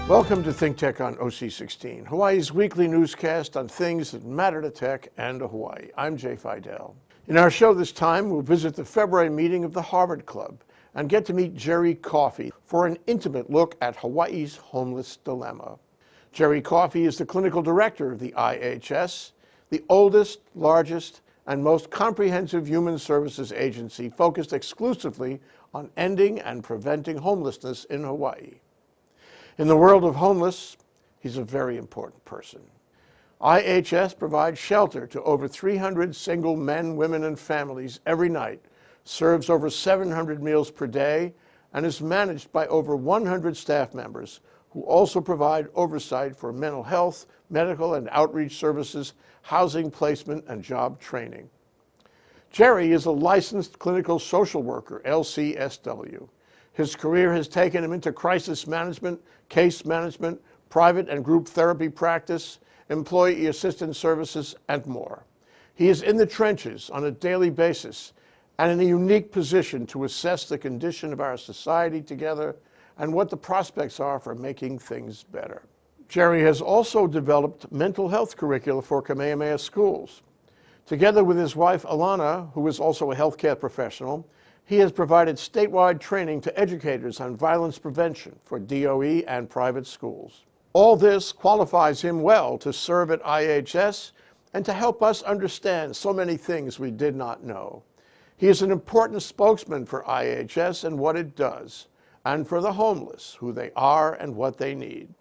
Welcome to ThinkTech on OC16, Hawaii's weekly newscast on things that matter to tech and to Hawaii. I'm Jay Fidell. In our show this time, we'll visit the February meeting of the Harvard Club and get to meet Jerry Coffey for an intimate look at Hawaii's homeless dilemma. Jerry Coffey is the clinical director of the IHS, the oldest, largest, and most comprehensive human services agency focused exclusively on ending and preventing homelessness in Hawaii. In the world of homeless, he's a very important person. IHS provides shelter to over 300 single men, women, and families every night, serves over 700 meals per day, and is managed by over 100 staff members who also provide oversight for mental health, medical and outreach services, housing placement, and job training. Jerry is a licensed clinical social worker, LCSW. His career has taken him into crisis management, case management, private and group therapy practice, employee assistance services, and more. He is in the trenches on a daily basis and in a unique position to assess the condition of our society together and what the prospects are for making things better. Jerry has also developed mental health curricula for Kamehameha schools. Together with his wife, Alana, who is also a healthcare professional, he has provided statewide training to educators on violence prevention for DOE and private schools. All this qualifies him well to serve at IHS and to help us understand so many things we did not know. He is an important spokesman for IHS and what it does, and for the homeless, who they are and what they need.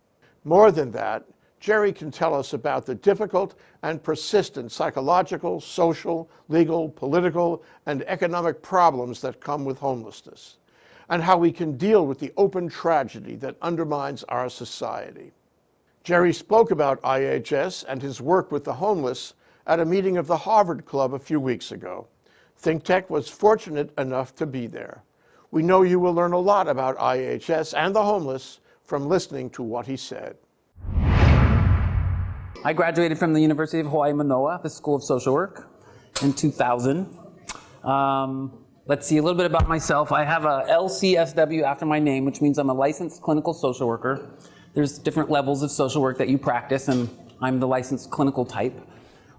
More than that, Jerry can tell us about the difficult and persistent psychological, social, legal, political, and economic problems that come with homelessness, and how we can deal with the open tragedy that undermines our society. Jerry spoke about IHS and his work with the homeless at a meeting of the Harvard Club a few weeks ago. ThinkTech was fortunate enough to be there. We know you will learn a lot about IHS and the homeless from listening to what he said. I graduated from the University of Hawaii Manoa, the School of Social Work, in 2000. Let's see a little bit about myself. I have a LCSW after my name, which means I'm a licensed clinical social worker. There's different levels of social work that you practice, and I'm the licensed clinical type.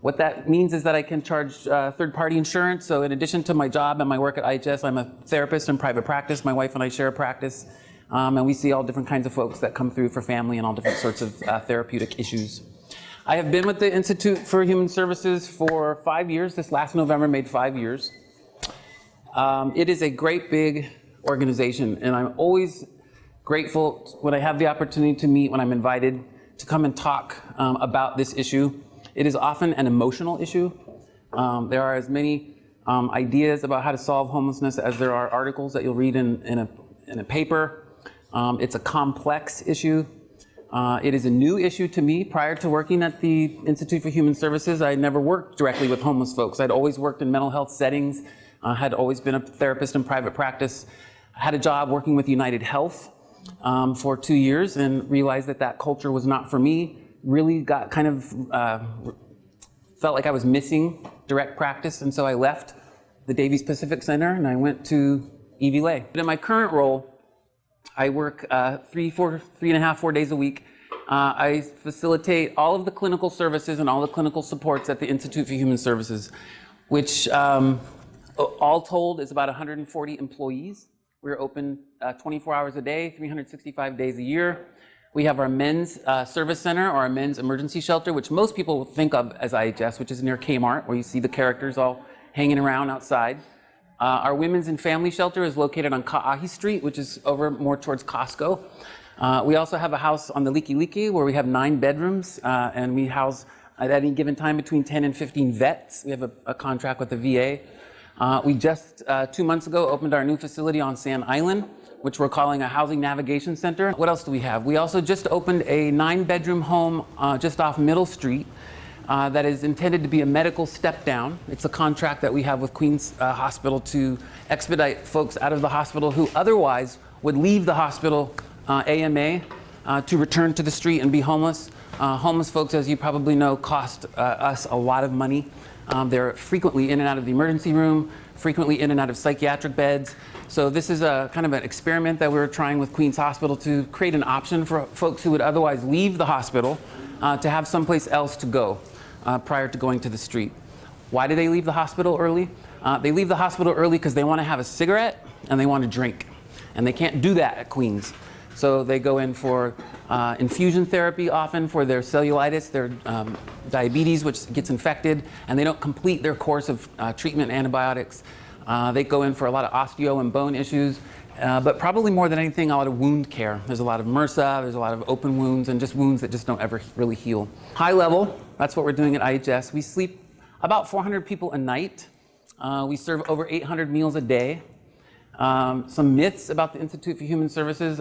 What that means is that I can charge third-party insurance. So in addition to my job and my work at IHS, I'm a therapist in private practice. My wife and I share a practice, and we see all different kinds of folks that come through for family and all different sorts of therapeutic issues. I have been with the Institute for Human Services for 5 years. This last November made 5 years. It is a great big organization, and I'm always grateful when I have the opportunity to meet, when I'm invited to come and talk about this issue. It is often an emotional issue. There are as many ideas about how to solve homelessness as there are articles that you'll read in a paper. It's a complex issue. It is a new issue to me. Prior to working at the Institute for Human Services, I never worked directly with homeless folks. I'd always worked in mental health settings, had always been a therapist in private practice. I had a job working with United Health for 2 years and realized that that culture was not for me. Really got kind of, felt like I was missing direct practice, and so I left the Davies Pacific Center and I went to EVLA. But in my current role, I work 4 days a week. I facilitate all of the clinical services and all the clinical supports at the Institute for Human Services, which all told is about 140 employees. We're open 24 hours a day, 365 days a year. We have our men's service center, or our men's emergency shelter, which most people think of as IHS, which is near Kmart, where you see the characters all hanging around outside. Our women's and family shelter is located on Ka'ahi Street, which is over more towards Costco. We also have a house on the Likelike where we have 9 bedrooms, and we house at any given time between 10 and 15 vets. We have a contract with the VA. We just 2 months ago opened our new facility on Sand Island, which we're calling a housing navigation center. What else do we have? We also just opened a 9-bedroom home just off Middle Street that is intended to be a medical step down. It's a contract that we have with Queens Hospital to expedite folks out of the hospital who otherwise would leave the hospital AMA to return to the street and be homeless. Homeless folks, as you probably know, cost us a lot of money. They're frequently in and out of the emergency room, frequently in and out of psychiatric beds. So this is a kind of an experiment that we're trying with Queens Hospital to create an option for folks who would otherwise leave the hospital to have someplace else to go prior to going to the street. Why do they leave the hospital early? They leave the hospital early because they want to have a cigarette and they want to drink. And they can't do that at Queens. So they go in for infusion therapy often for their cellulitis, their diabetes, which gets infected, and they don't complete their course of treatment antibiotics. They go in for a lot of osteo and bone issues, but probably more than anything, a lot of wound care. There's a lot of MRSA, there's a lot of open wounds, and just wounds that just don't ever really heal. High level, that's what we're doing at IHS. We sleep about 400 people a night. We serve over 800 meals a day. Some myths about the Institute for Human Services.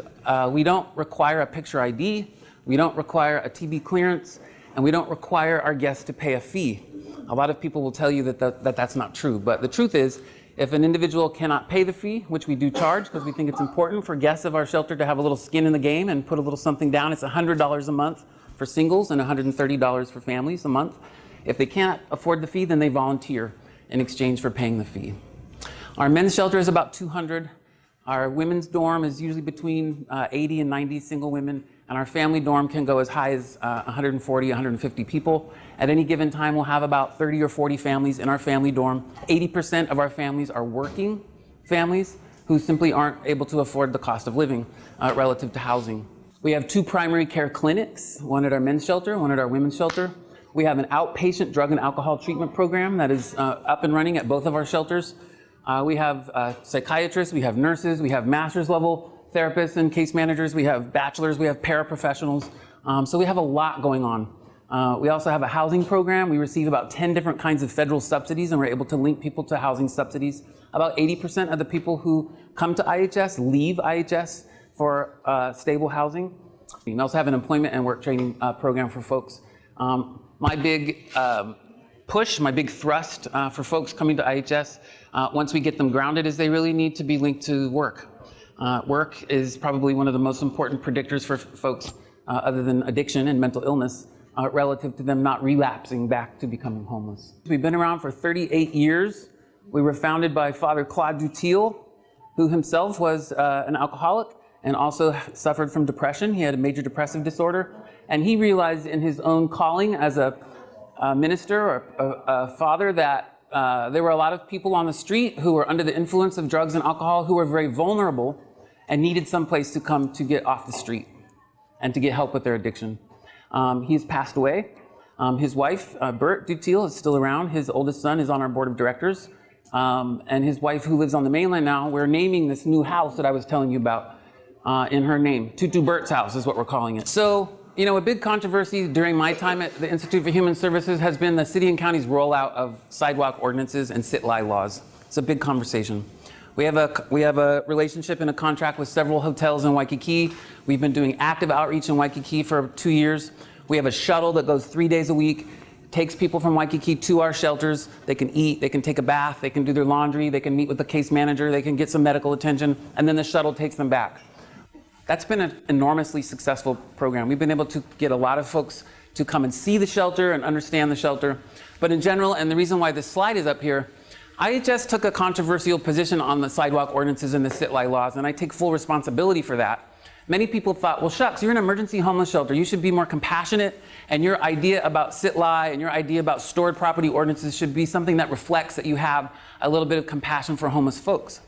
We don't require a picture ID, we don't require a TB clearance, and we don't require our guests to pay a fee. A lot of people will tell you that that's not true, but the truth is, if an individual cannot pay the fee, which we do charge because we think it's important for guests of our shelter to have a little skin in the game and put a little something down, it's $100 a month for singles and $130 for families a month. If they can't afford the fee, then they volunteer in exchange for paying the fee. Our men's shelter is about 200. Our women's dorm is usually between 80 and 90 single women, and our family dorm can go as high as 140, 150 people. At any given time, we'll have about 30 or 40 families in our family dorm. 80% of our families are working families who simply aren't able to afford the cost of living relative to housing. We have 2 primary care clinics, one at our men's shelter, one at our women's shelter. We have an outpatient drug and alcohol treatment program that is up and running at both of our shelters. We have psychiatrists, we have nurses, we have master's level therapists and case managers, we have bachelors, we have paraprofessionals. So we have a lot going on. We also have a housing program. We receive about 10 different kinds of federal subsidies, and we're able to link people to housing subsidies. About 80% of the people who come to IHS leave IHS for stable housing. We also have an employment and work training program for folks. My big push, my big thrust for folks coming to IHS, once we get them grounded, is they really need to be linked to work. Work is probably one of the most important predictors for folks, other than addiction and mental illness, relative to them not relapsing back to becoming homeless. We've been around for 38 years. We were founded by Father Claude Dutil, who himself was an alcoholic and also suffered from depression. He had a major depressive disorder, and he realized in his own calling as a minister or a father that there were a lot of people on the street who were under the influence of drugs and alcohol who were very vulnerable and needed some place to come to get off the street and to get help with their addiction. He's passed away. His wife, Bert Dutil, is still around. His oldest son is on our board of directors. And his wife, who lives on the mainland now, we're naming this new house that I was telling you about in her name. Tutu Bert's house is what we're calling it. So, you know, a big controversy during my time at the Institute for Human Services has been the city and county's rollout of sidewalk ordinances and sit-lie laws. It's a big conversation. We have a relationship and a contract with several hotels in Waikiki. We've been doing active outreach in Waikiki for 2 years. We have a shuttle that goes 3 days a week, takes people from Waikiki to our shelters. They can eat, they can take a bath, they can do their laundry, they can meet with the case manager, they can get some medical attention, and then the shuttle takes them back. That's been an enormously successful program. We've been able to get a lot of folks to come and see the shelter and understand the shelter. But in general, and the reason why this slide is up here, IHS took a controversial position on the sidewalk ordinances and the sit-lie laws, and I take full responsibility for that. Many people thought, well, shucks, you're an emergency homeless shelter. You should be more compassionate, and your idea about sit-lie and your idea about stored property ordinances should be something that reflects that you have a little bit of compassion for homeless folks.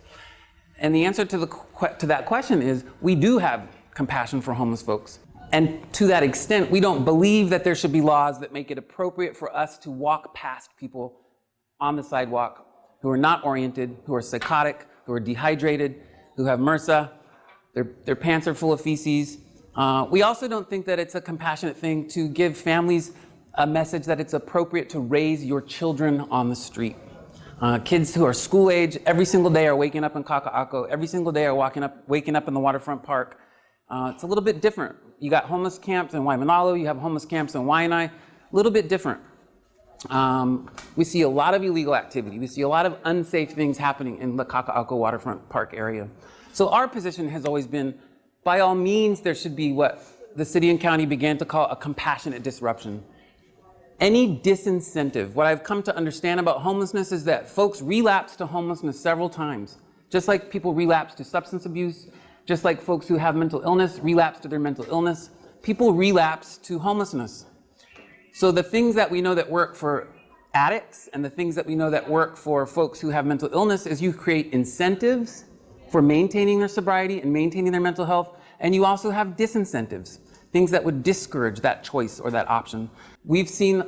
And the answer to that question is, we do have compassion for homeless folks. And to that extent, we don't believe that there should be laws that make it appropriate for us to walk past people on the sidewalk who are not oriented, who are psychotic, who are dehydrated, who have MRSA, their pants are full of feces. We also don't think that it's a compassionate thing to give families a message that it's appropriate to raise your children on the street. Kids who are school age, every single day are waking up in Kaka'ako, every single day are waking up in the waterfront park. It's a little bit different. You got homeless camps in Waimanalo, you have homeless camps in Waianae, a little bit different. We see a lot of illegal activity. We see a lot of unsafe things happening in the Kaka'ako waterfront park area. So our position has always been, by all means, there should be what the city and county began to call a compassionate disruption. any disincentive. What I've come to understand about homelessness is that folks relapse to homelessness several times. Just like people relapse to substance abuse, just like folks who have mental illness relapse to their mental illness, people relapse to homelessness. So the things that we know that work for addicts and the things that we know that work for folks who have mental illness is you create incentives for maintaining their sobriety and maintaining their mental health, and you also have disincentives, things that would discourage that choice or that option. We've seen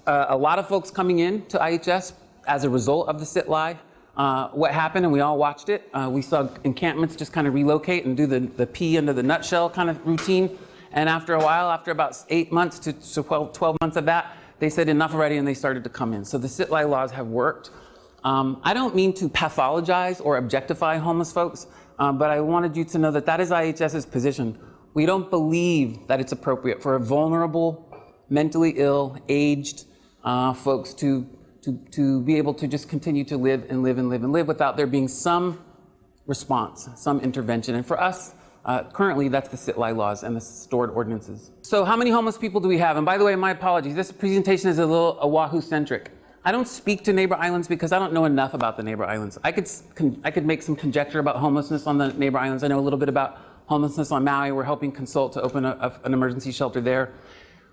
a lot of folks coming in to IHS as a result of the sit-lie. What happened, and we all watched it, we saw encampments just kind of relocate and do the pea into the nutshell kind of routine. And after a while, after about 8 months to 12 months of that, they said enough already and they started to come in. So the sit-lie laws have worked. I don't mean to pathologize or objectify homeless folks, but I wanted you to know that that is IHS's position. We don't believe that it's appropriate for vulnerable, mentally ill, aged folks to be able to just continue to live and live and live and live without there being some response, some intervention. And for us, currently, that's the sit-lie laws and the stored ordinances. So how many homeless people do we have? And by the way, my apologies, this presentation is a little Oahu-centric. I don't speak to neighbor islands because I don't know enough about the neighbor islands. I could make some conjecture about homelessness on the neighbor islands. I know a little bit about homelessness on Maui. We're helping consult to open an emergency shelter there.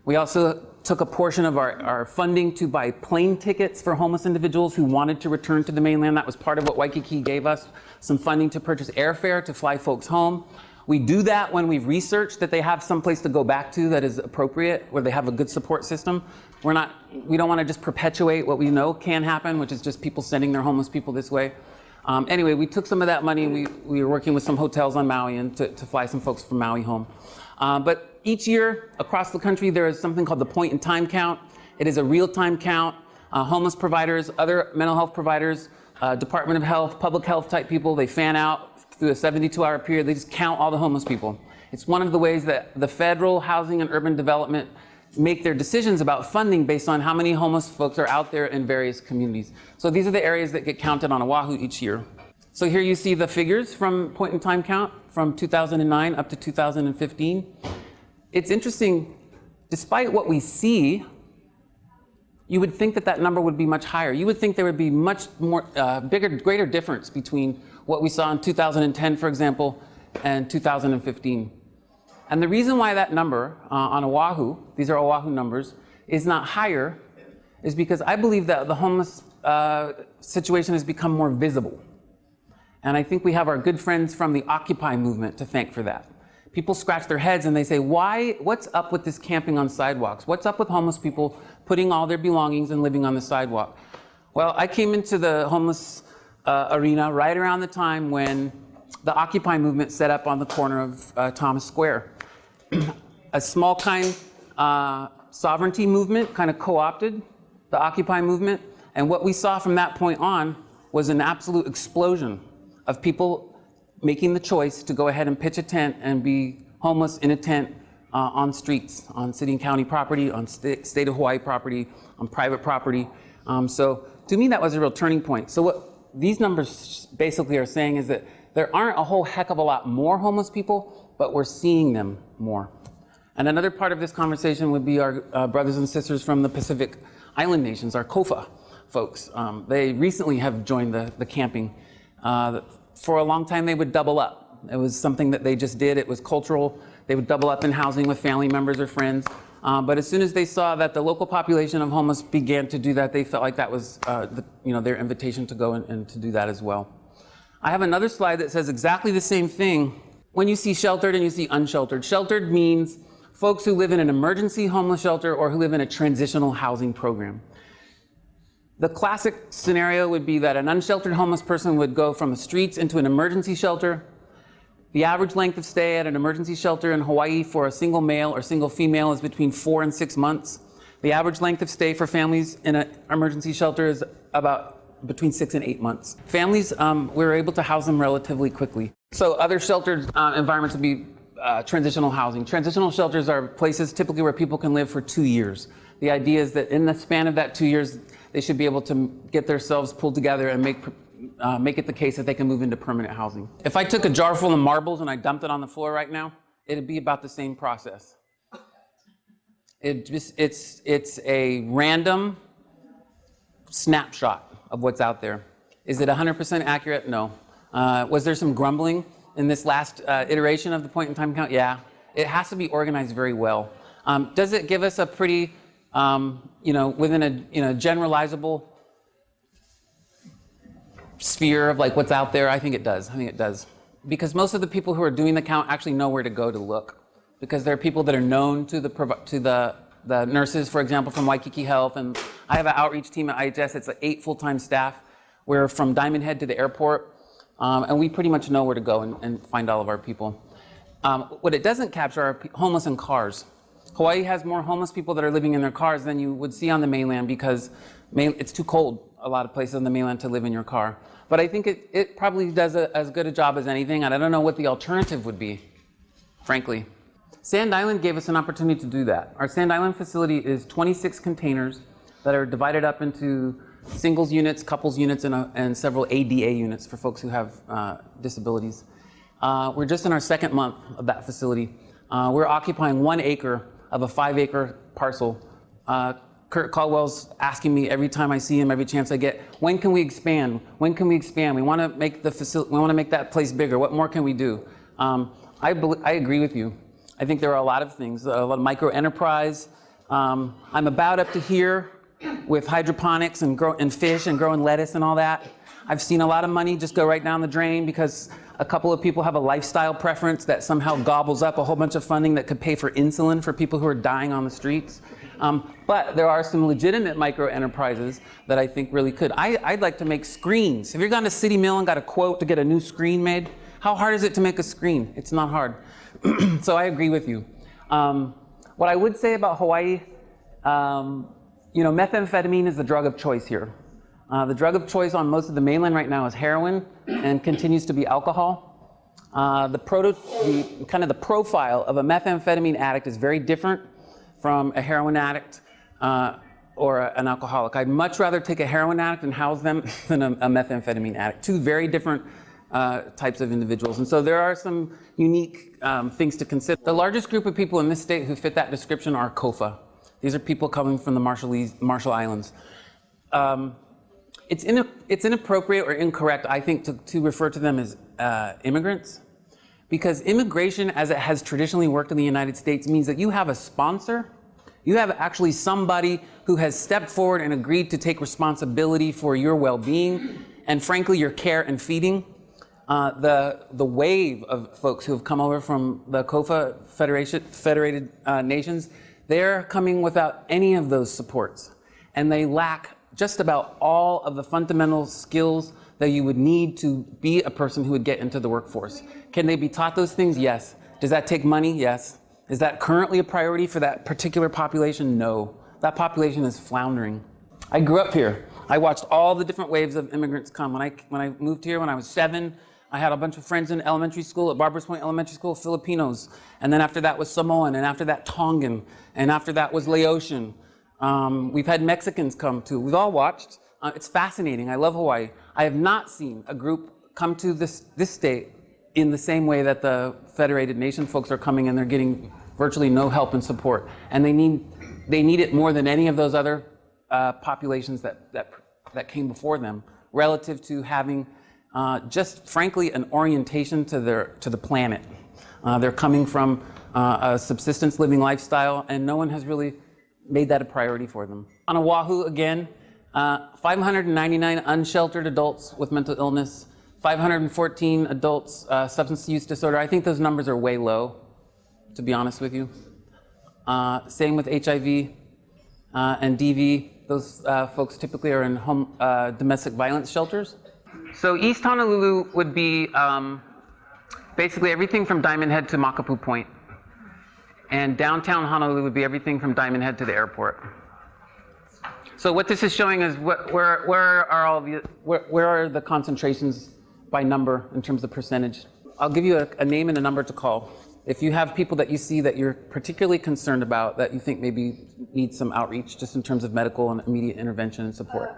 We also took a portion of our funding to buy plane tickets for homeless individuals who wanted to return to the mainland. That was part of what Waikiki gave us, some funding to purchase airfare to fly folks home. We do that when we've researched that they have some place to go back to that is appropriate, where they have a good support system. We don't want to just perpetuate what we know can happen, which is just people sending their homeless people this way. Anyway, we took some of that money. We were working with some hotels on Maui and to fly some folks from Maui home. But each year across the country, there is something called the point in time count. It is a real-time count. Homeless providers, other mental health providers, Department of Health, public health type people, they fan out through a 72-hour period. They just count all the homeless people. It's one of the ways that the federal housing and urban development make their decisions about funding based on how many homeless folks are out there in various communities. So these are the areas that get counted on Oahu each year. So here you see the figures from point in time count from 2009 up to 2015. It's interesting, despite what we see, you would think that that number would be much higher. You would think there would be much more, greater difference between what we saw in 2010, for example, and 2015. And the reason why that number on Oahu, these are Oahu numbers, is not higher is because I believe that the homeless situation has become more visible. And I think we have our good friends from the Occupy movement to thank for that. People scratch their heads and they say, what's up with this camping on sidewalks? What's up with homeless people putting all their belongings and living on the sidewalk? Well, I came into the homeless arena right around the time when the Occupy movement set up on the corner of Thomas Square. A small kind sovereignty movement kind of co-opted the Occupy movement. And what we saw from that point on was an absolute explosion of people making the choice to go ahead and pitch a tent and be homeless in a tent on streets, on city and county property, on state of Hawaii property, on private property. So to me, that was a real turning point. So what these numbers basically are saying is that there aren't a whole heck of a lot more homeless people, but we're seeing them more. And another part of this conversation would be our brothers and sisters from the Pacific Island nations, our KOFA folks. They recently have joined the camping. For a long time, they would double up. It was something that they just did. It was cultural. They would double up in housing with family members or friends. But as soon as they saw that the local population of homeless began to do that, they felt like that was their invitation to go and to do that as well. I have another slide that says exactly the same thing. When you see sheltered and you see unsheltered, sheltered means folks who live in an emergency homeless shelter or who live in a transitional housing program. The classic scenario would be that an unsheltered homeless person would go from the streets into an emergency shelter. The average length of stay at an emergency shelter in Hawaii for a single male or single female is between 4 and 6 months. The average length of stay for families in an emergency shelter is about between 6 and 8 months. Families, we were able to house them relatively quickly. So other sheltered environments would be transitional housing. Transitional shelters are places typically where people can live for 2 years. The idea is that in the span of that 2 years, they should be able to get themselves pulled together and make it the case that they can move into permanent housing. If I took a jar full of marbles and I dumped it on the floor right now, it'd be about the same process. It's a random snapshot of what's out there. Is it 100% accurate? No. Was there some grumbling in this last iteration of the point in time count? Yeah. It has to be organized very well. Does it give us a pretty, within a generalizable sphere of like what's out there? I think it does. Because most of the people who are doing the count actually know where to go to look. Because there are people that are known to the nurses, for example, from Waikiki Health, and I have an outreach team at IHS. It's 8 full-time staff. We're from Diamond Head to the airport, and we pretty much know where to go and find all of our people. What it doesn't capture are homeless in cars. Hawaii has more homeless people that are living in their cars than you would see on the mainland because it's too cold a lot of places on the mainland to live in your car. But I think it probably does as good a job as anything, and I don't know what the alternative would be, frankly. Sand Island gave us an opportunity to do that. Our Sand Island facility is 26 containers that are divided up into singles units, couples units, and several ADA units for folks who have disabilities. We're just in our second month of that facility. We're occupying 1 acre of a 5-acre parcel. Kurt Caldwell's asking me every time I see him, every chance I get, when can we expand? When can we expand? We want to make the facility, we want to make that place bigger. What more can we do? I agree with you. I think there are a lot of things, a lot of micro enterprise. I'm about up to here with hydroponics and fish and growing lettuce and all that. I've seen a lot of money just go right down the drain because a couple of people have a lifestyle preference that somehow gobbles up a whole bunch of funding that could pay for insulin for people who are dying on the streets. But there are some legitimate micro enterprises that I think really could. I'd like to make screens. Have you gone to City Mill and got a quote to get a new screen made? How hard is it to make a screen? It's not hard. So I agree with you. What I would say about Hawaii, methamphetamine is the drug of choice here. The drug of choice on most of the mainland right now is heroin and continues to be alcohol. The profile of a methamphetamine addict is very different from a heroin addict or an alcoholic. I'd much rather take a heroin addict and house them than a methamphetamine addict. Two very different types of individuals. And so there are some unique things to consider. The largest group of people in this state who fit that description are COFA. These are people coming from the Marshall Islands. It's inappropriate or incorrect, I think, to refer to them as immigrants, because immigration, as it has traditionally worked in the United States, means that you have a sponsor. You have actually somebody who has stepped forward and agreed to take responsibility for your well-being and, frankly, your care and feeding. The wave of folks who have come over from the COFA Federated Nations, they're coming without any of those supports, and they lack just about all of the fundamental skills that you would need to be a person who would get into the workforce. Can they be taught those things? Yes. Does that take money? Yes. Is that currently a priority for that particular population? No. That population is floundering. I grew up here. I watched all the different waves of immigrants come. When I moved here when I was 7, I had a bunch of friends in elementary school, at Barbers Point Elementary School, Filipinos. And then after that was Samoan, and after that Tongan, and after that was Laotian. We've had Mexicans come too. We've all watched. It's fascinating. I love Hawaii. I have not seen a group come to this state in the same way that the Federated Nation folks are coming, and they're getting virtually no help and support. And they need it more than any of those other populations that came before them, relative to having just frankly an orientation to the planet. They're coming from a subsistence living lifestyle, and no one has really made that a priority for them. On Oahu, again, 599 unsheltered adults with mental illness, 514 adults substance use disorder. I think those numbers are way low, to be honest with you. Same with HIV and DV. Those folks typically are in home domestic violence shelters. So East Honolulu would be basically everything from Diamond Head to Makapu Point. And downtown Honolulu would be everything from Diamond Head to the airport. So what this is showing is where are the concentrations by number in terms of percentage. I'll give you a name and a number to call. If you have people that you see that you're particularly concerned about, that you think maybe need some outreach just in terms of medical and immediate intervention and support.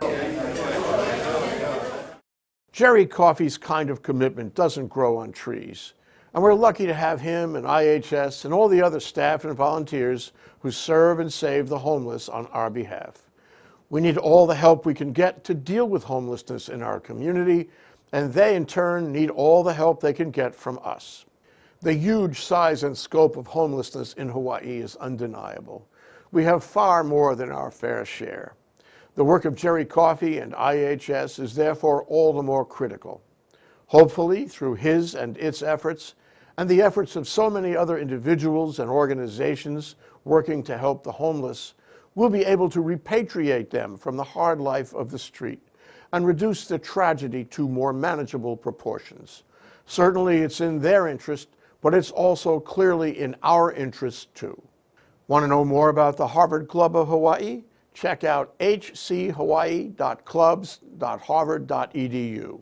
Jerry Coffey's kind of commitment doesn't grow on trees. And we're lucky to have him and IHS and all the other staff and volunteers who serve and save the homeless on our behalf. We need all the help we can get to deal with homelessness in our community, and they in turn need all the help they can get from us. The huge size and scope of homelessness in Hawaii is undeniable. We have far more than our fair share. The work of Jerry Coffey and IHS is therefore all the more critical. Hopefully, through his and its efforts, and the efforts of so many other individuals and organizations working to help the homeless, we'll be able to repatriate them from the hard life of the street and reduce the tragedy to more manageable proportions. Certainly, it's in their interest, but it's also clearly in our interest too. Want to know more about the Harvard Club of Hawaii? Check out hchawaii.clubs.harvard.edu.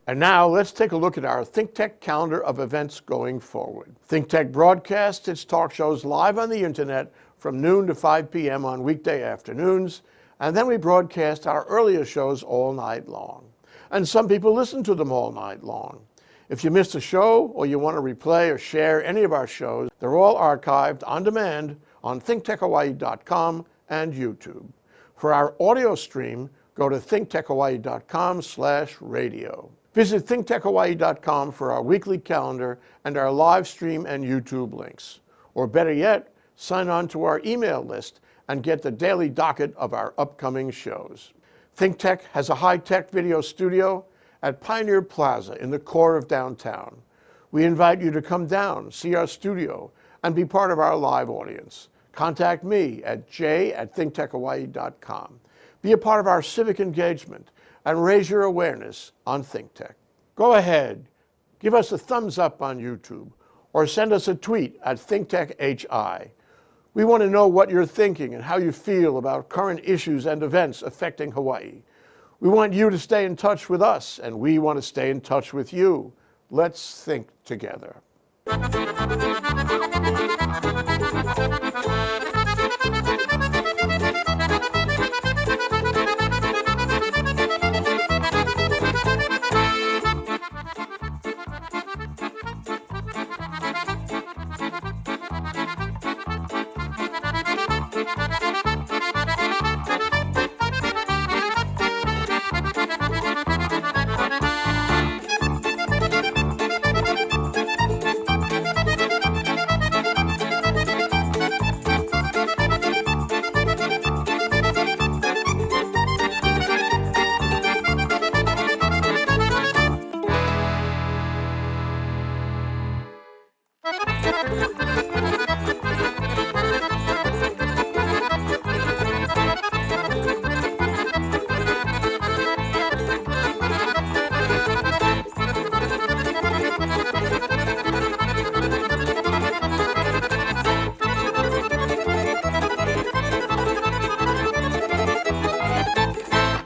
And now let's take a look at our ThinkTech calendar of events going forward. ThinkTech broadcasts its talk shows live on the internet from noon to 5 p.m. on weekday afternoons, and then we broadcast our earlier shows all night long. And some people listen to them all night long. If you missed a show or you want to replay or share any of our shows, they're all archived on demand on thinktechhawaii.com and YouTube. For our audio stream, go to thinktechhawaii.com/radio. Visit thinktechhawaii.com for our weekly calendar and our live stream and YouTube links. Or better yet, sign on to our email list and get the daily docket of our upcoming shows. ThinkTech has a high-tech video studio at Pioneer Plaza in the core of downtown. We invite you to come down, see our studio, and be part of our live audience. Contact me at j@thinktechhawaii.com. Be a part of our civic engagement and raise your awareness on ThinkTech. Go ahead, give us a thumbs up on YouTube or send us a tweet at ThinkTechHI. We want to know what you're thinking and how you feel about current issues and events affecting Hawaii. We want you to stay in touch with us, and we want to stay in touch with you. Let's think together.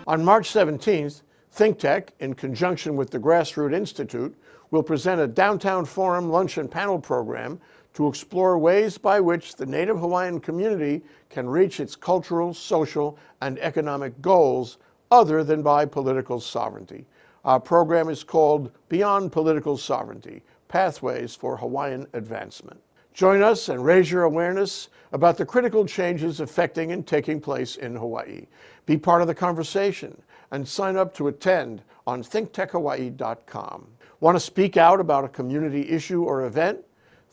On March 17th, ThinkTech, in conjunction with the Grassroots Institute, will present a Downtown Forum lunch and panel program to explore ways by which the Native Hawaiian community can reach its cultural, social, and economic goals other than by political sovereignty. Our program is called Beyond Political Sovereignty, Pathways for Hawaiian Advancement. Join us and raise your awareness about the critical changes affecting and taking place in Hawaii. Be part of the conversation and sign up to attend on thinktechhawaii.com. Want to speak out about a community issue or event?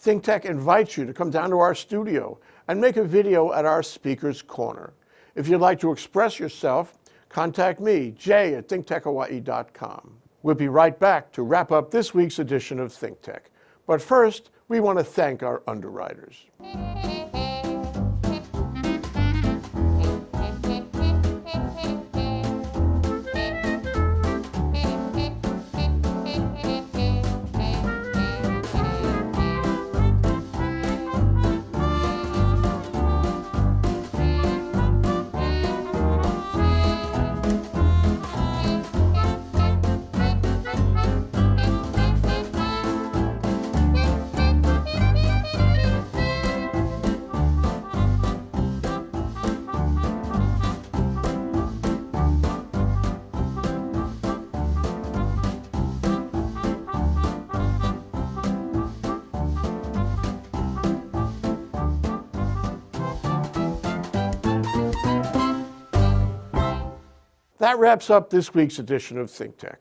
ThinkTech invites you to come down to our studio and make a video at our Speaker's Corner. If you'd like to express yourself, contact me, jay@thinktechhawaii.com. We'll be right back to wrap up this week's edition of ThinkTech. But first, we want to thank our underwriters. That wraps up this week's edition of ThinkTech.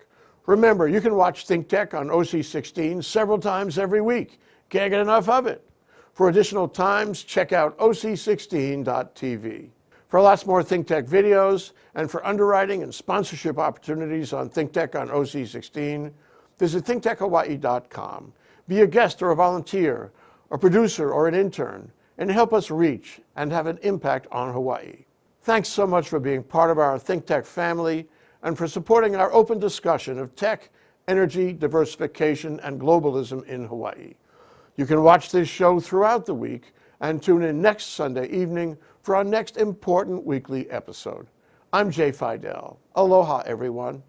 Remember, you can watch ThinkTech on OC16 several times every week. Can't get enough of it. For additional times, check out oc16.tv. For lots more ThinkTech videos and for underwriting and sponsorship opportunities on ThinkTech on OC16, visit thinktechhawaii.com. Be a guest or a volunteer, a producer or an intern, and help us reach and have an impact on Hawaii. Thanks so much for being part of our ThinkTech family and for supporting our open discussion of tech, energy, diversification, and globalism in Hawaii. You can watch this show throughout the week and tune in next Sunday evening for our next important weekly episode. I'm Jay Fidell. Aloha, everyone.